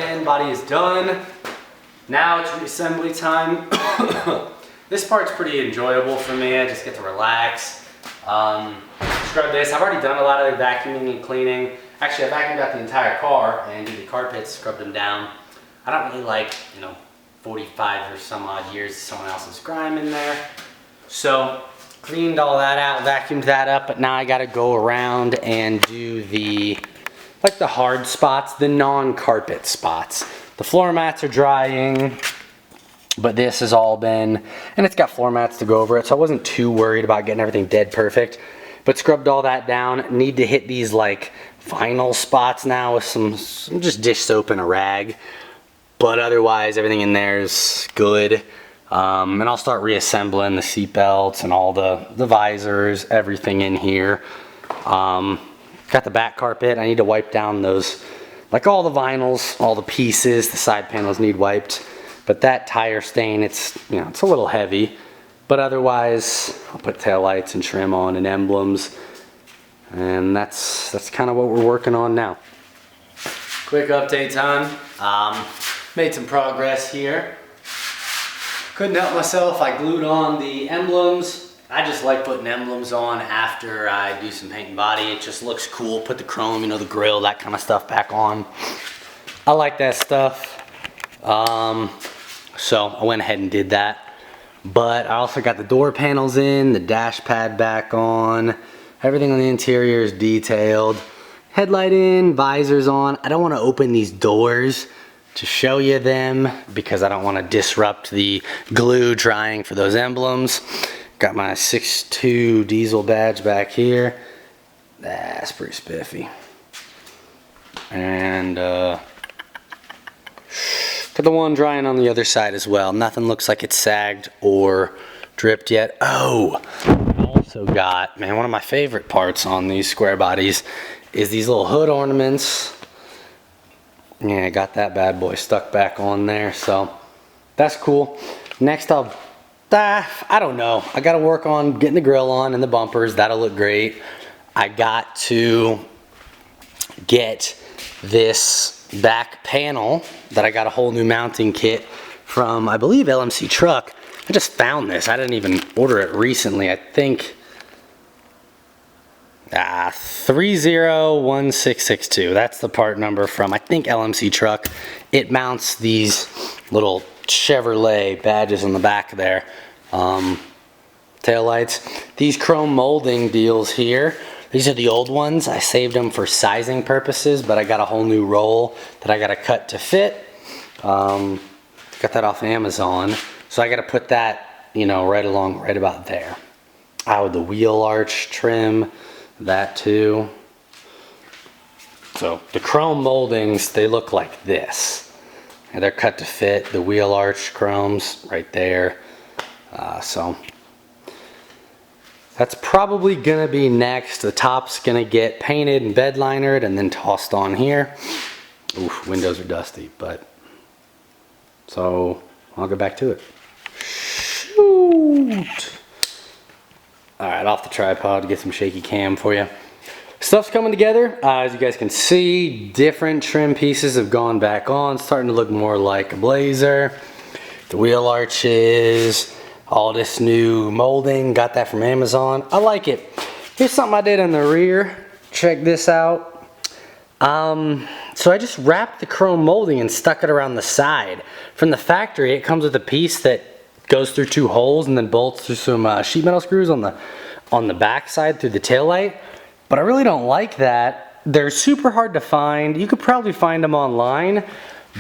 and body is done. Now it's reassembly time. This part's pretty enjoyable for me. I just get to relax. Scrub this. I've already done a lot of the vacuuming and cleaning. Actually, I vacuumed out the entire car and did the carpets, scrubbed them down. I don't really like, 45 or some odd years of someone else's grime in there. So cleaned all that out, vacuumed that up, but now I gotta go around and do the hard spots, the non-carpet spots. The floor mats are drying, but this has all been, and it's got floor mats to go over it, so I wasn't too worried about getting everything dead perfect. But scrubbed all that down. Need to hit these like vinyl spots now with some just dish soap and a rag. But otherwise, everything in there is good. And I'll start reassembling the seat belts and all the visors, everything in here. Got the back carpet. I need to wipe down those, like all the vinyls, all the pieces. The side panels need wiped. But that tire stain, it's a little heavy. But otherwise, I'll put taillights and trim on and emblems. And that's kind of what we're working on now. Quick update time. Made some progress here. Couldn't help myself, I glued on the emblems. I just like putting emblems on after I do some paint and body. It just looks cool. Put the chrome, the grill, that kind of stuff back on. I like that stuff. So I went ahead and did that. But I also got the door panels in, the dash pad back on. Everything on the interior is detailed. Headlight in, visors on. I don't want to open these doors to show you them because I don't want to disrupt the glue drying for those emblems. Got my 6.2 diesel badge back here. That's pretty spiffy. And got the one drying on the other side as well. Nothing looks like it's sagged or dripped yet. Oh, I also got, man, one of my favorite parts on these square bodies is these little hood ornaments. Yeah, I got that bad boy stuck back on there, so that's cool. Next I don't know. I gotta work on getting the grill on and the bumpers. That'll look great. I got to get this back panel that I got a whole new mounting kit from, I believe, LMC Truck. I just found this. I didn't even order it recently. I think 301662. That's the part number from, I think, LMC Truck. It mounts these little Chevrolet badges on the back there. Taillights. These chrome molding deals here. These are the old ones. I saved them for sizing purposes, but I got a whole new roll that I got to cut to fit. Got that off Amazon. So I got to put that, right about there. Oh, the wheel arch trim, that too. So the chrome moldings, they look like this. And they're cut to fit. The wheel arch chromes right there. So that's probably gonna be next. The top's gonna get painted and bed linered and then tossed on here. Oof, windows are dusty, but so I'll get back to it. Shoot. All right, off the tripod to get some shaky cam for you. Stuff's coming together. As you guys can see, different trim pieces have gone back on, starting to look more like a Blazer. The wheel arches, all this new molding, got that from Amazon. I like it. Here's something I did in the rear. Check this out. So I just wrapped the chrome molding and stuck it around the side. From the factory, it comes with a piece that goes through 2 holes and then bolts through some sheet metal screws on the back side through the taillight. But I really don't like that. They're super hard to find. You could probably find them online,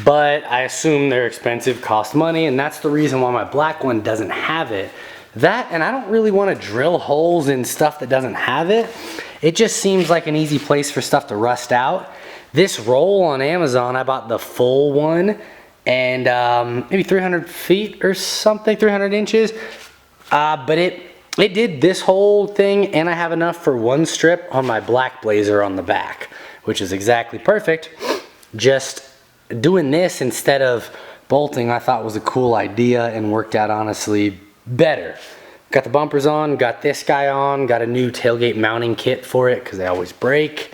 but I assume they're expensive, cost money, and that's the reason why my black one doesn't have it. That, and I don't really want to drill holes in stuff that doesn't have it. It just seems like an easy place for stuff to rust out. This roll on Amazon, I bought the full one, and maybe 300 feet or something, 300 inches. But it did this whole thing, and I have enough for 1 strip on my black Blazer on the back, which is exactly perfect. Just doing this instead of bolting, I thought was a cool idea and worked out honestly better. Got the bumpers on, got this guy on, got a new tailgate mounting kit for it because they always break.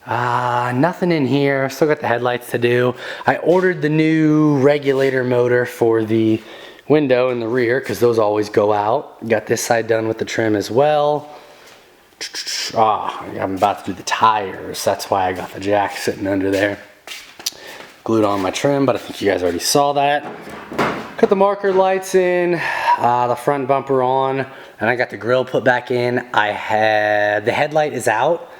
Nothing in here. Still got the headlights to do. I ordered the new regulator motor for the window in the rear because those always go out. Got this side done with the trim as well. I'm about to do the tires. That's why I got the jack sitting under there. Glued on my trim, but I think you guys already saw that. Got the marker lights in, the front bumper on, and I got the grill put back in. The headlight is out,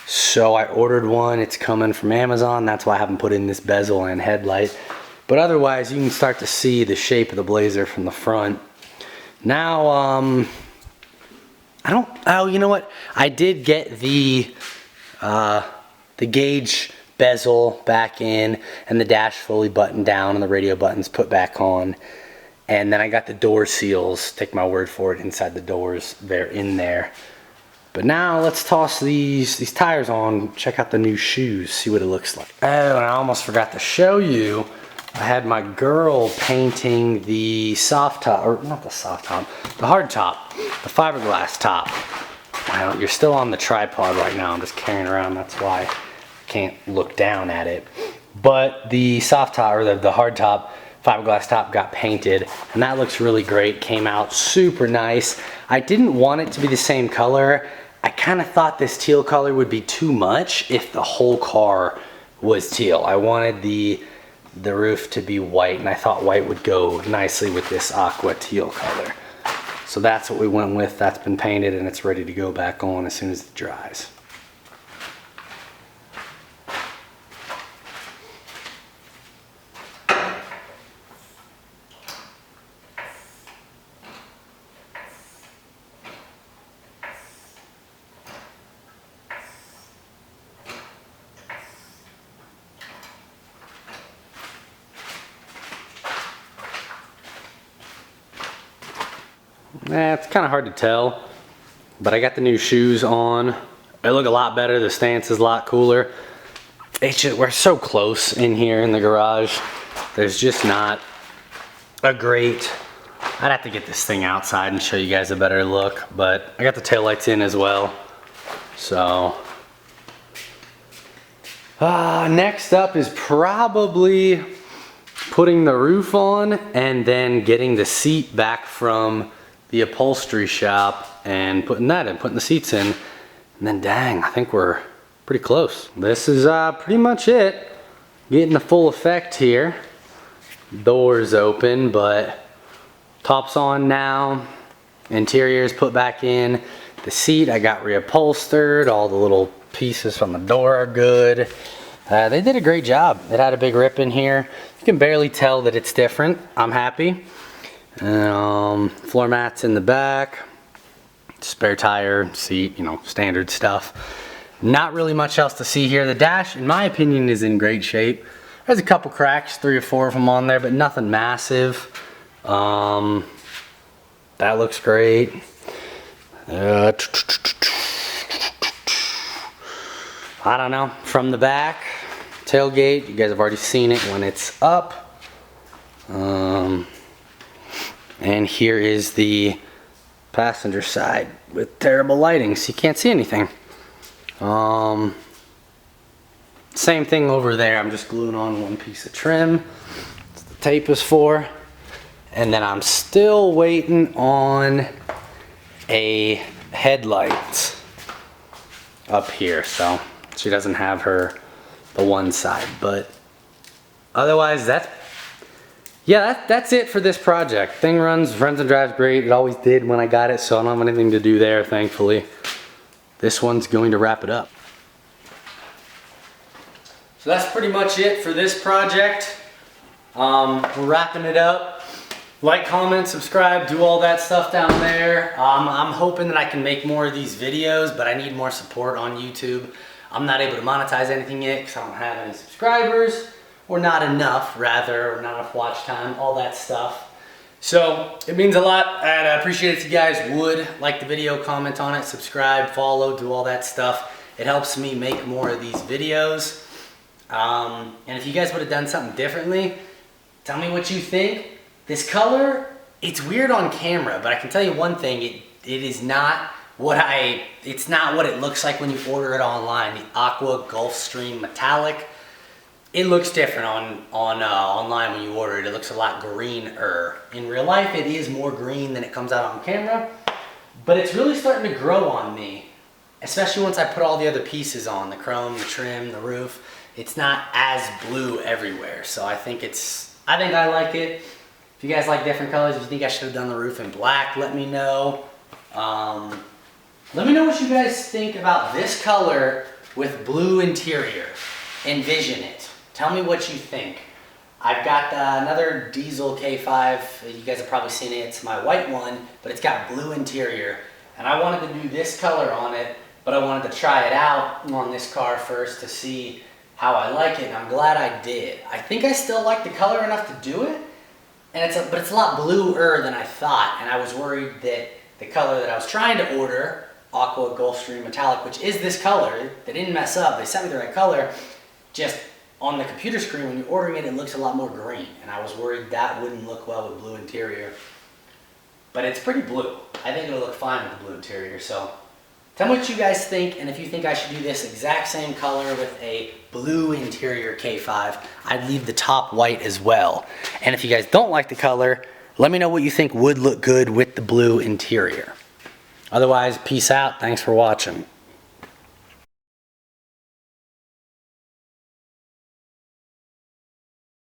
so I ordered one. It's coming from Amazon. That's why I haven't put in this bezel and headlight. But otherwise, you can start to see the shape of the Blazer from the front. Now, you know what? I did get the gauge bezel back in and the dash fully buttoned down and the radio buttons put back on. And then I got the door seals, take my word for it, inside the doors. They're in there. But now let's toss these tires on, check out the new shoes, see what it looks like. Oh, and I almost forgot to show you. I had my girl painting the soft top, or not the soft top, the hard top, the fiberglass top. Well, you're still on the tripod right now. I'm just carrying around, that's why I can't look down at it. But the soft top, or the hard top, fiberglass top got painted, and that looks really great. Came out super nice. I didn't want it to be the same color. I kind of thought this teal color would be too much if the whole car was teal. I wanted the roof to be white, and I thought white would go nicely with this aqua teal color. So that's what we went with. That's been painted and it's ready to go back on as soon as it dries. It's kind of hard to tell, but I got the new shoes on. They look a lot better. The stance is a lot cooler. It's just, we're so close in here in the garage. There's just not a great, I'd have to get this thing outside and show you guys a better look, but I got the taillights in as well. So, next up is probably putting the roof on and then getting the seat back from the upholstery shop and putting that in, putting the seats in, and then dang, I think we're pretty close. This is pretty much it. Getting the full effect here. Doors open, but top's on now. Interior is put back in. The seat I got reupholstered. All the little pieces from the door are good. They did a great job. It had a big rip in here. You can barely tell that it's different. I'm happy. Floor mats in the back, spare tire, seat, you know, standard stuff. Not really much else to see here. The dash, in my opinion, is in great shape. There's a couple cracks, 3 or 4 of them on there, but nothing massive. That looks great. I don't know, from the back, tailgate, you guys have already seen it when it's up. And here is the passenger side with terrible lighting, so you can't see anything. Same thing over there. I'm just gluing on one piece of trim. That's what the tape is for. And then I'm still waiting on a headlight up here. So she doesn't have the one side, but otherwise that's it for this project. Thing runs and drives great. It always did when I got it, so I don't have anything to do there, thankfully. This one's going to wrap it up. So that's pretty much it for this project. We're wrapping it up. Like, comment, subscribe, do all that stuff down there. I'm hoping that I can make more of these videos, but I need more support on YouTube. I'm not able to monetize anything yet because I don't have any subscribers. Or not enough, rather, or not enough watch time, all that stuff. So it means a lot, and I appreciate it if you guys would like the video, comment on it, subscribe, follow, do all that stuff. It helps me make more of these videos. And if you guys would have done something differently, tell me what you think. This color, it's weird on camera, but I can tell you one thing, it is not it's not what it looks like when you order it online. The Aqua Gulfstream Metallic, it looks different online when you order it. It looks a lot greener. In real life, it is more green than it comes out on camera, but it's really starting to grow on me, especially once I put all the other pieces on, the chrome, the trim, the roof. It's not as blue everywhere, so I think I like it. If you guys like different colors, if you think I should have done the roof in black, let me know. Let me know what you guys think about this color with blue interior. Envision it. Tell me what you think. I've got another diesel K5. You guys have probably seen it. It's my white one, but it's got blue interior. And I wanted to do this color on it, but I wanted to try it out on this car first to see how I like it, and I'm glad I did. I think I still like the color enough to do it, but it's a lot bluer than I thought, and I was worried that the color that I was trying to order, Aqua Gulfstream Metallic, which is this color, they didn't mess up, they sent me the right color, just on the computer screen when you're ordering it, it looks a lot more green, and I was worried that wouldn't look well with blue interior, but it's pretty blue. I think it'll look fine with the blue interior, so tell me what you guys think, and if you think I should do this exact same color with a blue interior K5, I'd leave the top white as well. And if you guys don't like the color, let me know what you think would look good with the blue interior. Otherwise, peace out. Thanks for watching.